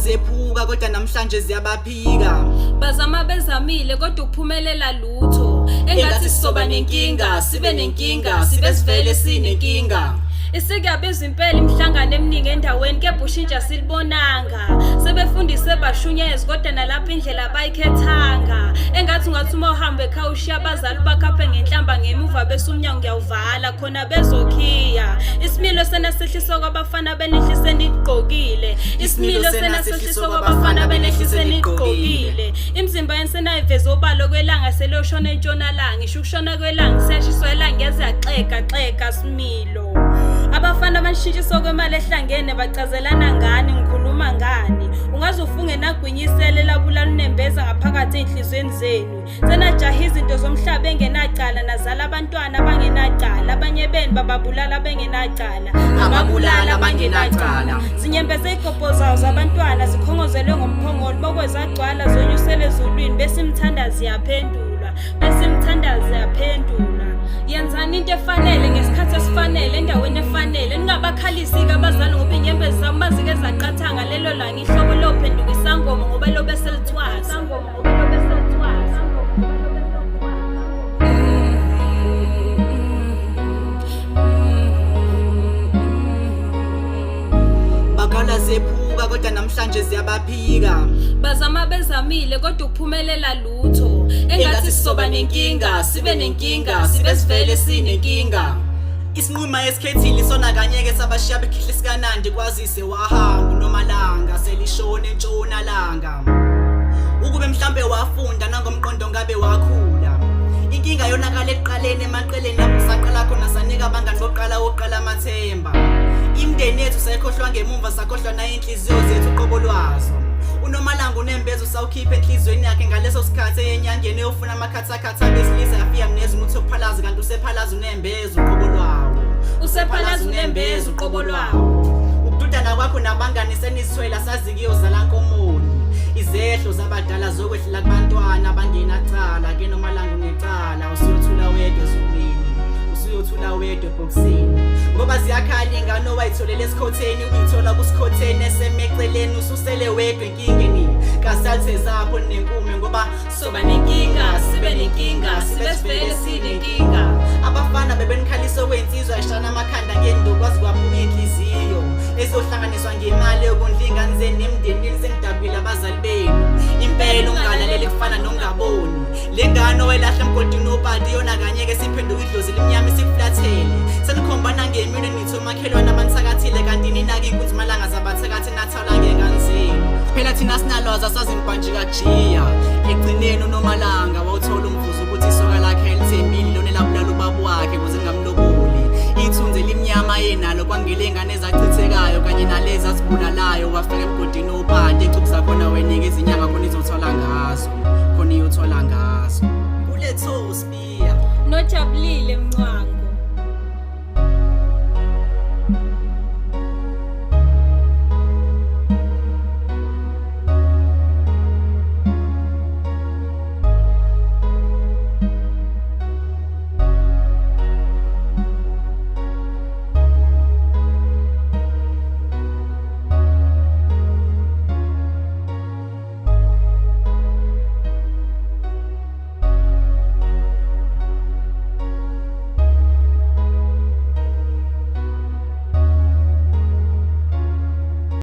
zephuka kodwa namhlanje ziyabaphika. Bazama bezamile kodwa ukuphumelela lutho. Engathi sizoba nenkinga, sibe nenkinga, sibe sivele sinenkinga. Isikuyabiza impela imihlangano eminingi endaweni kepha ushintsha silibonanga. Sebefundise bashunyezi kodwa nalapha indlela abayikhethanga. Engathi uma uhamba ekhaya ushiya abazali bakhaphe ngenhlamba ngemuva bese umnyango uyawuvala khona bezokhiya. Isimilo sena sehliso kwabafana benehlise nigqokile. Isimilo sena sehliso kwabafana benehlise nigqokile. Imizimba yensena iveze obalo kwelanga seloshona entshonalanga. Isho ukushona kwelanga siyashiswa elanga yazaxeka similo. Abafana banshintshiso kwemali ehlangene bacazelana ngani ngikhuluma ngani. Ungaze ufunge nagwinyisele labulala unembeza ngaphakathi enhlizweni zenu. Senajaha izinto zomhlaba engenacala nazala abantwana abangenacala. Abanye beni bababulala bengenacala. Ababulala abangenacala. Zinyembeze igobho zawo zabantwana zikhongozelwe ngomphongolo bokwezacwala zonyusele ezulwini bese imthandazi yaphendula. Yenzani into efanele ngesikhathi esifanele endaweni efanele. Ningabakhalisi-ke abazali ngoba inyembezi zami bazike zaqathanga lelo langa ihlobo lophenduka isangoma ngoba lobe selithwasa. Bakhala zephuka kodwa namhlanje ziyabaphika. Bazama bezamile kodwa ukuphumelela lutho. Engathi sizoba nenkinga, sibe nenkinga, sibe sivele sinenkinga. Isinquma esikhethile sona kanyeke sabashiya bekhihle sikanandi kwazise wahamba uNomalanga selishona entshonalanga. Ukube mhlambe wafunda nangomqondo ngabe wakhula. Inkinga yonakala eqaleni emaqeleni lapho saqala khona sanika abangani boqala amathemba. Imndeni yethu sayikhohlwa ngemumva sakhohlwa na inhliziyo zethu uqobo lwazo. uNomalanga unembezo usawukhipha enhlizweni yakhe ngaleso sikhathi eyenyangeni eyofuna amakhathakhatha besilisa yafika mnezi umuthi okuphalaza kanti usephalaza unembezo uqobo lwawo. Usephalaza unembezo uqobo lwawo. Ukududana kwakho nabangani seniswela sazikiyo zalankomoni. Izehlo zabadala zokwehlela kubantwana abangenacala ke Nomalanga unecala usuyothula wedwa ezulwini. Usuyothula wedwa eboxini. Ngoba ziyakhala ingane owayitholele esikhotheni uyithola kusikhotheni esemeceleni ususele wedwa enkingeni. Kasathe zapho nenkume ngoba soba nenkinga sibe nenkinga sibe sivele sinenkinga. Abafana bebenikhalisa okwensizwa eshana amakhanda ngenduku kwazi kwaphuka inhliziyo. Ezohlanganiswa ngemali yokundlinga nizeni nemndenini senidabile abazali benu. Impela ungalaleli kufana nongaboni. Le ngane owelahla emgodini obadi yona kanyeke siphenduka idlozi limnyama isikuflathele. Senikhombana ngemini nithi omakhelwane abanisakathile kanti ninake inkunzi malanga zabathakathi nathola ngenganzini. Phela thina sinalwazi asazimpanji kajiya. Egcineni uNomalanga wawuthola umvuzo ukuthi isoka lakhe elithembile lona elabulala ubaba wakhe ukuze lingamloboli. Ithunzi elimnyama yenalo kwangele ingane ezachithekayo kanye nalezi azibulalayo wafika emgodini obadi ecupza khona